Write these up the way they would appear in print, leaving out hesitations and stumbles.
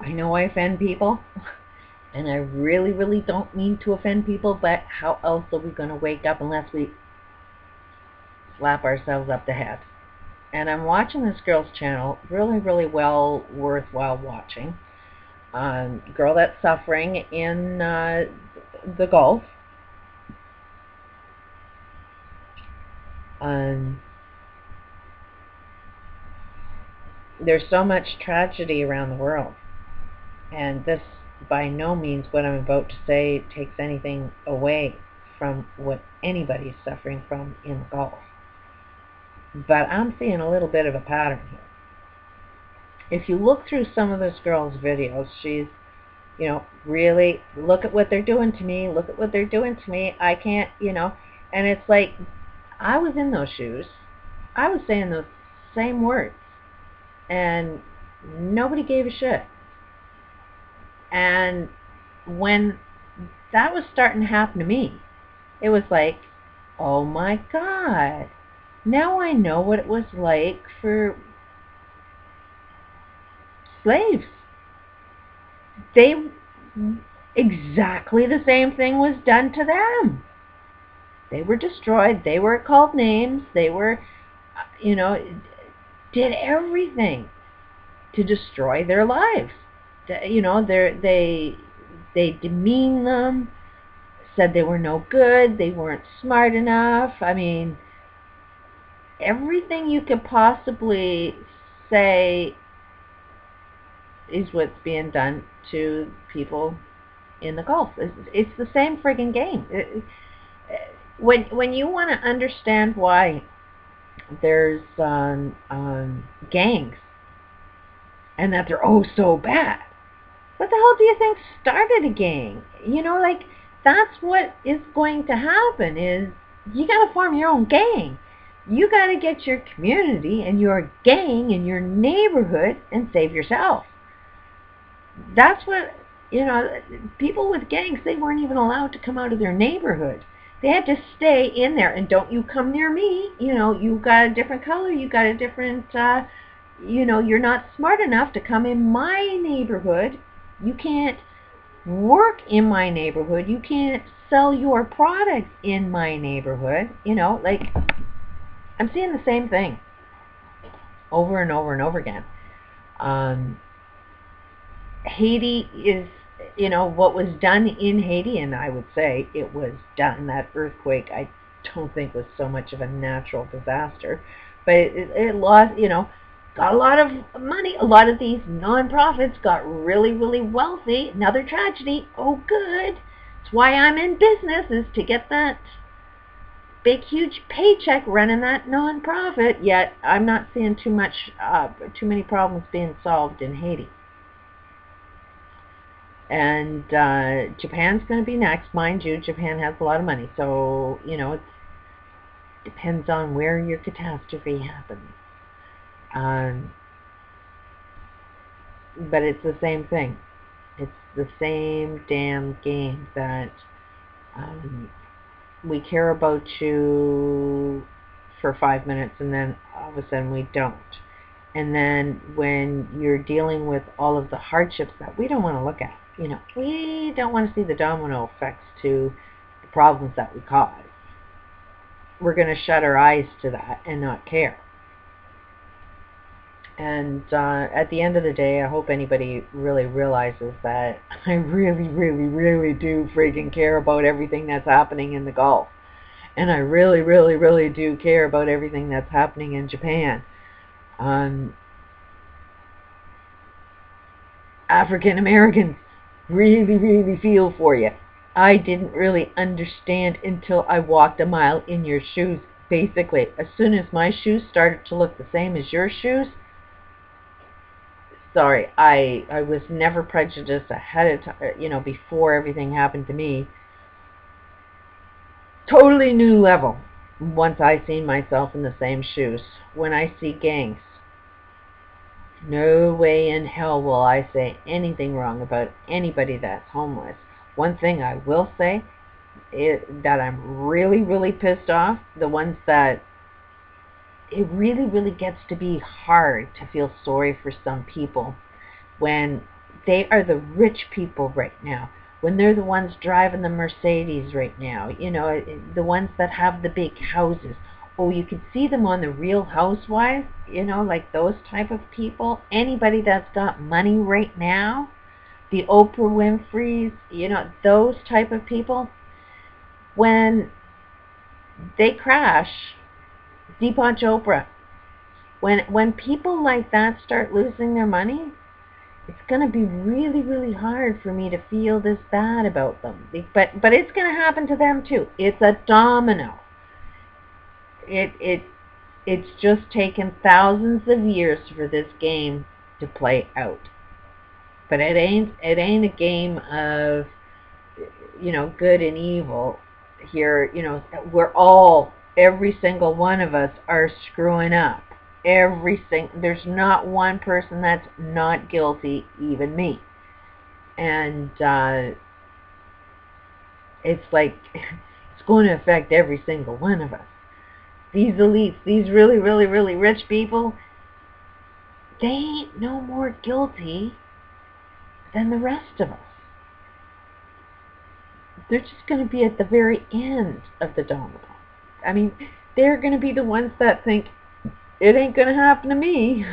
I know I offend people, and I really, really don't mean to offend people, but how else are we going to wake up unless we slap ourselves up the head? And I'm watching this girl's channel, really, really well worthwhile watching. Girl that's suffering in the Gulf. There's so much tragedy around the world, and this, by no means, what I'm about to say takes anything away from what anybody's suffering from in the Gulf. But I'm seeing a little bit of a pattern here. If you look through some of this girl's videos, she's, really, look at what they're doing to me, look at what they're doing to me, I can't, and it's like, I was in those shoes, I was saying those same words, and nobody gave a shit. And when that was starting to happen to me, it was like, oh my God, now I know what it was like for slaves. Exactly the same thing was done to them. They were destroyed. They were called names. They were, did everything to destroy their lives. They demeaned them, said they were no good, they weren't smart enough. I mean, everything you could possibly say is what's being done to people in the Gulf. It's the same friggin' game. When you want to understand why there's gangs and that they're oh so bad, what the hell do you think started a gang? That's what is going to happen. Is you got to form your own gang. You got to get your community and your gang in your neighborhood and save yourself. That's what, people with gangs, they weren't even allowed to come out of their neighborhood. They had to stay in there. And don't you come near me. You got a different color. You got a different, you're not smart enough to come in my neighborhood. You can't work in my neighborhood. You can't sell your products in my neighborhood. I'm seeing the same thing over and over and over again. Haiti is, what was done in Haiti, and I would say it was done, that earthquake, I don't think was so much of a natural disaster, but it lost, got a lot of money. A lot of these nonprofits got really, really wealthy. Another tragedy. Oh, good. That's why I'm in business, is to get that big, huge paycheck running that nonprofit. Yet I'm not seeing too many problems being solved in Haiti. And Japan's going to be next. Mind you, Japan has a lot of money. So, it depends on where your catastrophe happens. But it's the same thing. It's the same damn game that we care about you for 5 minutes and then all of a sudden we don't. And then when you're dealing with all of the hardships that we don't want to look at, we don't want to see the domino effects to the problems that we cause. We're going to shut our eyes to that and not care. And at the end of the day, I hope anybody really realizes that I really, really, really do freaking care about everything that's happening in the Gulf. And I really, really, really do care about everything that's happening in Japan. African Americans, really, really feel for you. I didn't really understand until I walked a mile in your shoes. Basically, as soon as my shoes started to look the same as your shoes, sorry, I was never prejudiced ahead of time, before everything happened to me. Totally new level once I seen myself in the same shoes. When I see gangs, no way in hell will I say anything wrong about anybody that's homeless. One thing I will say is that I'm really, really pissed off, the ones that it really, really gets to be hard to feel sorry for some people when they are the rich people right now. When they're the ones driving the Mercedes right now, you know, the ones that have the big houses. Oh, you can see them on the Real Housewives, you know, like those type of people. Anybody that's got money right now, the Oprah Winfreys, you know, those type of people, when they crash, Deepak Chopra, when people like that start losing their money, it's going to be really, really hard for me to feel this bad about them. But it's going to happen to them too. It's a domino. It's just taken thousands of years for this game to play out. But it ain't a game of, you know, good and evil here. You know, every single one of us are screwing up. There's not one person that's not guilty, even me. And it's like, it's going to affect every single one of us. These elites, these really, really, really rich people, they ain't no more guilty than the rest of us. They're just going to be at the very end of the domino. I mean, they're going to be the ones that think, it ain't going to happen to me,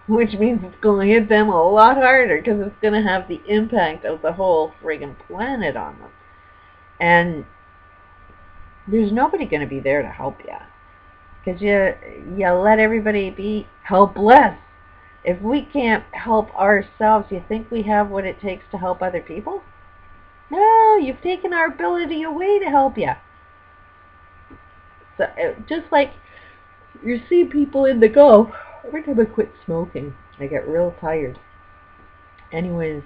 which means it's going to hit them a lot harder, because it's going to have the impact of the whole friggin' planet on them. And there's nobody going to be there to help you, because you let everybody be helpless. If we can't help ourselves, you think we have what it takes to help other people? No, you've taken our ability away to help you. So, just like you see people in the Gulf, every time I quit smoking, I get real tired. Anyways,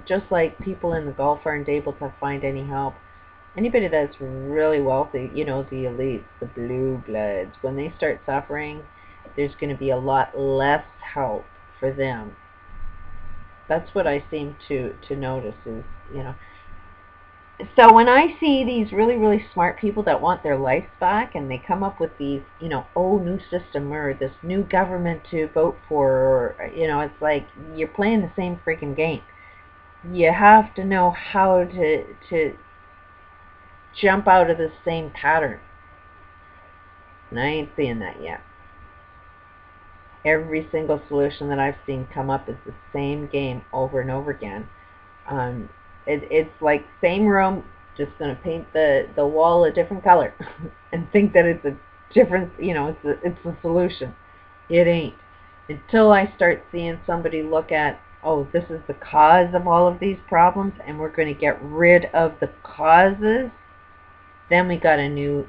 just like people in the Gulf aren't able to find any help, anybody that's really wealthy, you know, the elites, the blue bloods, when they start suffering, there's going to be a lot less help for them. That's what I seem to notice is, you know. So when I see these really, really smart people that want their life back, and they come up with these, you know, new system or this new government to vote for, or, you know, it's like you're playing the same freaking game. You have to know how to jump out of the same pattern. And I ain't seeing that yet. Every single solution that I've seen come up is the same game over and over again. It's like same room, just going to paint the wall a different color and think that it's a different, you know, it's a solution. It ain't. Until I start seeing somebody look at, oh, this is the cause of all of these problems, and we're going to get rid of the causes, then we've got a new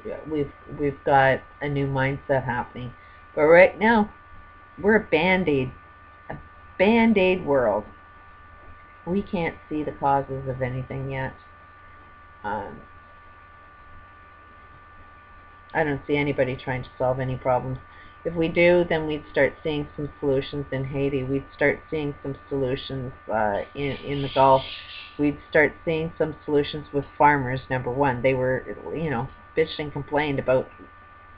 mindset happening. But right now, we're a band-aid world. We can't see the causes of anything yet. I don't see anybody trying to solve any problems. If we do, then we'd start seeing some solutions in Haiti. We'd start seeing some solutions in the Gulf. We'd start seeing some solutions with farmers, number one. They were, you know, bitched and complained about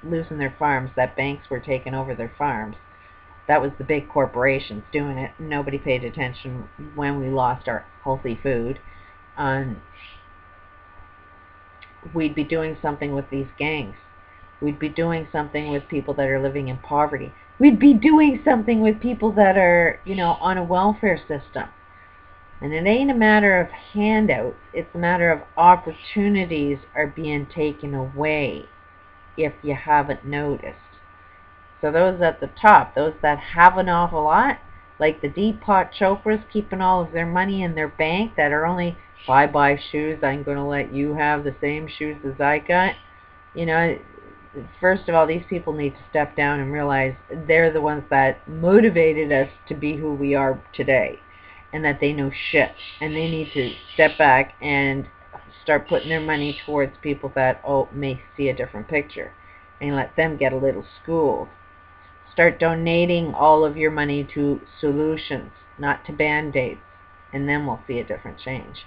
losing their farms, that banks were taking over their farms. That was the big corporations doing it. Nobody paid attention when we lost our healthy food. We'd be doing something with these gangs. We'd be doing something with people that are living in poverty. We'd be doing something with people that are, you know, on a welfare system. And it ain't a matter of handouts. It's a matter of opportunities are being taken away, if you haven't noticed. So those at the top, those that have an awful lot, like the Deepak Chopras keeping all of their money in their bank, that are only, if I buy shoes, I'm going to let you have the same shoes as I got. You know, first of all, these people need to step down and realize they're the ones that motivated us to be who we are today, and that they know shit. And they need to step back and start putting their money towards people that, may see a different picture, and let them get a little schooled. Start donating all of your money to solutions, not to band-aids, and then we'll see a different change.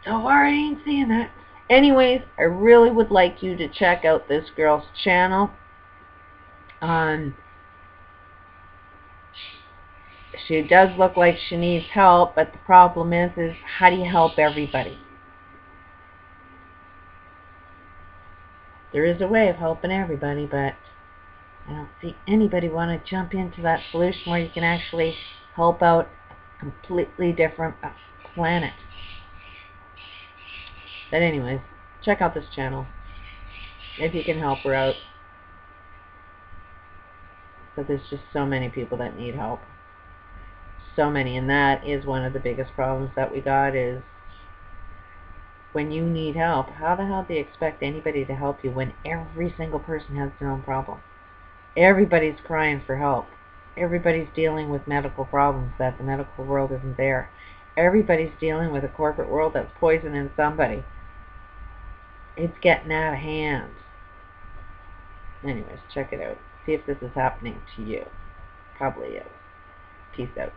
So far, I ain't seeing that. Anyways, I really would like you to check out this girl's channel. She does look like she needs help, but the problem is how do you help everybody? There is a way of helping everybody, but I don't see anybody want to jump into that solution where you can actually help out a completely different planet. But anyways, check out this channel if you can help her out. But there's just so many people that need help. So many, and that is one of the biggest problems that we got is when you need help, how the hell do you expect anybody to help you when every single person has their own problem? Everybody's crying for help. Everybody's dealing with medical problems that the medical world isn't there. Everybody's dealing with a corporate world that's poisoning somebody. It's getting out of hand. Anyways, check it out. See if this is happening to you. Probably is. Peace out.